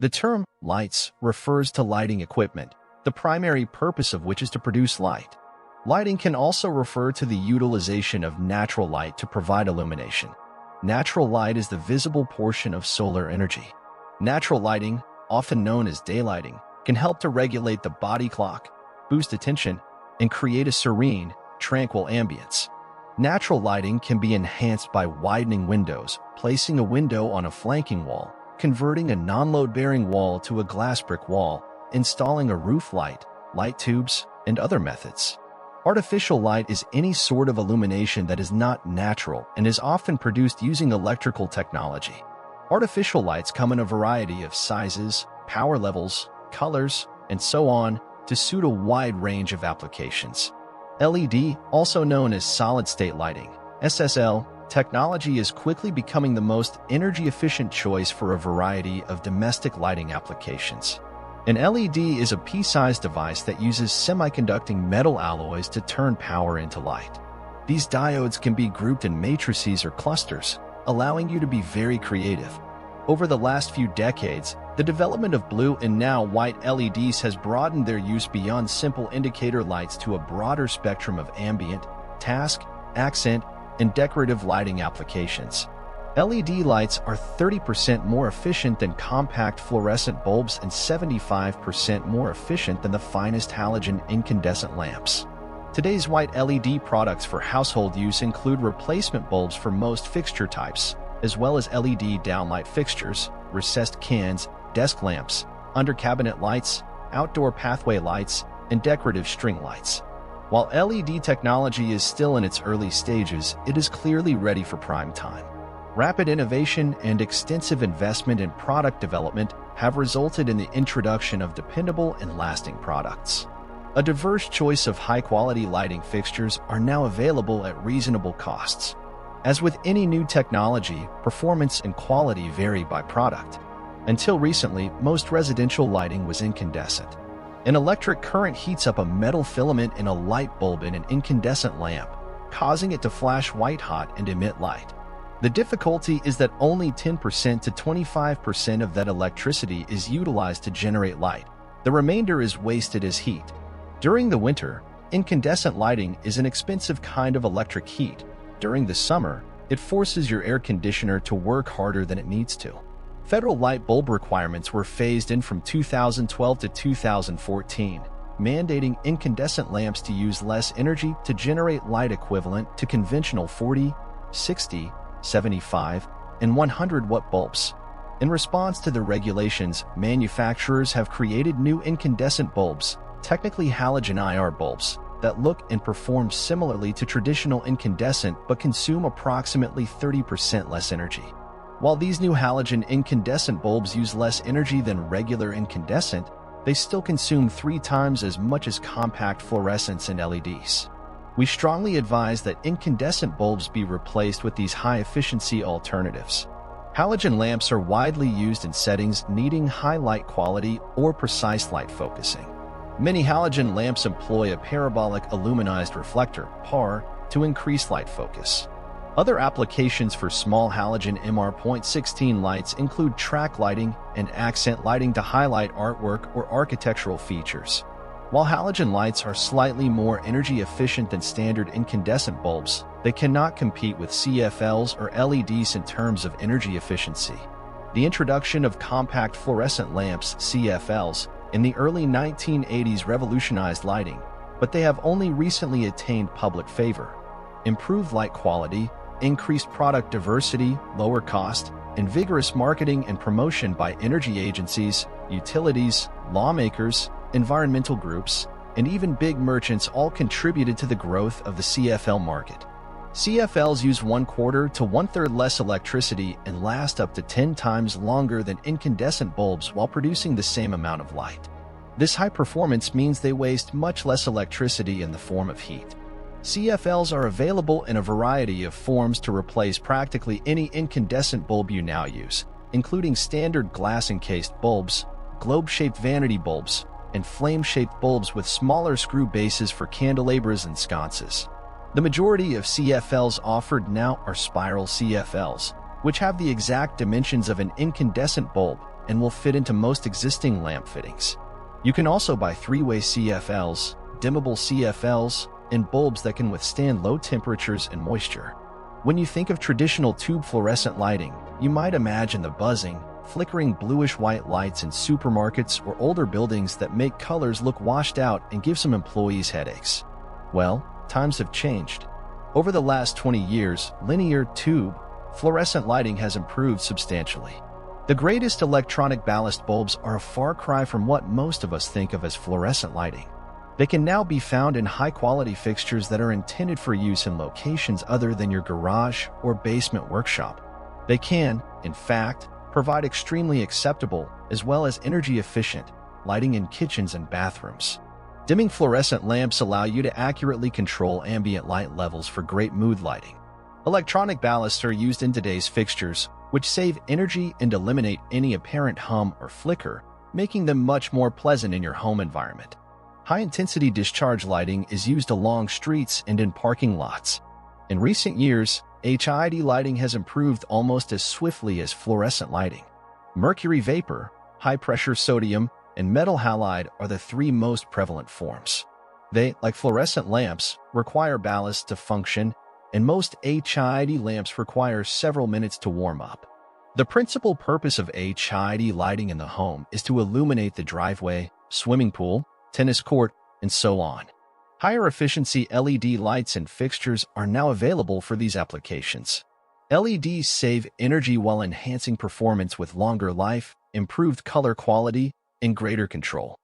The term lights refers to lighting equipment, the primary purpose of which is to produce light. Lighting can also refer to the utilization of natural light to provide illumination. Natural light is the visible portion of solar energy. Natural lighting, often known as daylighting, can help to regulate the body clock, boost attention, and create a serene, tranquil ambience. Natural lighting can be enhanced by widening windows, placing a window on a flanking wall, converting a non-load-bearing wall to a glass brick wall, installing a roof light, light tubes, and other methods. Artificial light is any sort of illumination that is not natural and is often produced using electrical technology. Artificial lights come in a variety of sizes, power levels, colors, and so on to suit a wide range of applications. LED, also known as solid-state lighting, SSL, technology is quickly becoming the most energy-efficient choice for a variety of domestic lighting applications. An LED is a pea-sized device that uses semiconducting metal alloys to turn power into light. These diodes can be grouped in matrices or clusters, allowing you to be very creative. Over the last few decades, the development of blue and now white LEDs has broadened their use beyond simple indicator lights to a broader spectrum of ambient, task, accent, and decorative lighting applications. LED lights are 30% more efficient than compact fluorescent bulbs and 75% more efficient than the finest halogen incandescent lamps. Today's white LED products for household use include replacement bulbs for most fixture types, as well as LED downlight fixtures, recessed cans, desk lamps, under-cabinet lights, outdoor pathway lights, and decorative string lights. While LED technology is still in its early stages, it is clearly ready for prime time. Rapid innovation and extensive investment in product development have resulted in the introduction of dependable and lasting products. A diverse choice of high-quality lighting fixtures are now available at reasonable costs. As with any new technology, performance and quality vary by product. Until recently, most residential lighting was incandescent. An electric current heats up a metal filament in a light bulb in an incandescent lamp, causing it to flash white-hot and emit light. The difficulty is that only 10% to 25% of that electricity is utilized to generate light. The remainder is wasted as heat. During the winter, incandescent lighting is an expensive kind of electric heat. During the summer, it forces your air conditioner to work harder than it needs to. Federal light bulb requirements were phased in from 2012 to 2014, mandating incandescent lamps to use less energy to generate light equivalent to conventional 40, 60, 75, and 100-watt bulbs. In response to the regulations, manufacturers have created new incandescent bulbs, technically halogen IR bulbs, that look and perform similarly to traditional incandescent but consume approximately 30% less energy. While these new halogen incandescent bulbs use less energy than regular incandescent, they still consume 3 times as much as compact fluorescents and LEDs. We strongly advise that incandescent bulbs be replaced with these high-efficiency alternatives. Halogen lamps are widely used in settings needing high light quality or precise light focusing. Many halogen lamps employ a parabolic aluminized reflector, PAR, to increase light focus. Other applications for small halogen MR.16 lights include track lighting and accent lighting to highlight artwork or architectural features. While halogen lights are slightly more energy efficient than standard incandescent bulbs, they cannot compete with CFLs or LEDs in terms of energy efficiency. The introduction of compact fluorescent lamps, CFLs, in the early 1980s revolutionized lighting, but they have only recently attained public favor. Improved light quality, increased product diversity, lower cost, and vigorous marketing and promotion by energy agencies, utilities, lawmakers, environmental groups, and even big merchants all contributed to the growth of the CFL market. CFLs use 1/4 to 1/3 less electricity and last up to 10 times longer than incandescent bulbs while producing the same amount of light. This high performance means they waste much less electricity in the form of heat. CFLs are available in a variety of forms to replace practically any incandescent bulb you now use, including standard glass-encased bulbs, globe-shaped vanity bulbs, and flame-shaped bulbs with smaller screw bases for candelabras and sconces. The majority of CFLs offered now are spiral CFLs, which have the exact dimensions of an incandescent bulb and will fit into most existing lamp fittings. You can also buy three-way CFLs, dimmable CFLs, and bulbs that can withstand low temperatures and moisture. When you think of traditional tube fluorescent lighting, you might imagine the buzzing, flickering bluish-white lights in supermarkets or older buildings that make colors look washed out and give some employees headaches. Well, times have changed. Over the last 20 years, linear tube fluorescent lighting has improved substantially. The greatest electronic ballast bulbs are a far cry from what most of us think of as fluorescent lighting. They can now be found in high-quality fixtures that are intended for use in locations other than your garage or basement workshop. They can, in fact, provide extremely acceptable as well as energy-efficient lighting in kitchens and bathrooms. Dimming fluorescent lamps allow you to accurately control ambient light levels for great mood lighting. Electronic ballasts are used in today's fixtures, which save energy and eliminate any apparent hum or flicker, making them much more pleasant in your home environment. High-intensity discharge lighting is used along streets and in parking lots. In recent years, HID lighting has improved almost as swiftly as fluorescent lighting. Mercury vapor, high-pressure sodium, and metal halide are the three most prevalent forms. They, like fluorescent lamps, require ballast to function, and most HID lamps require several minutes to warm up. The principal purpose of HID lighting in the home is to illuminate the driveway, swimming pool, tennis court, and so on. Higher efficiency LED lights and fixtures are now available for these applications. LEDs save energy while enhancing performance with longer life, improved color quality, and greater control.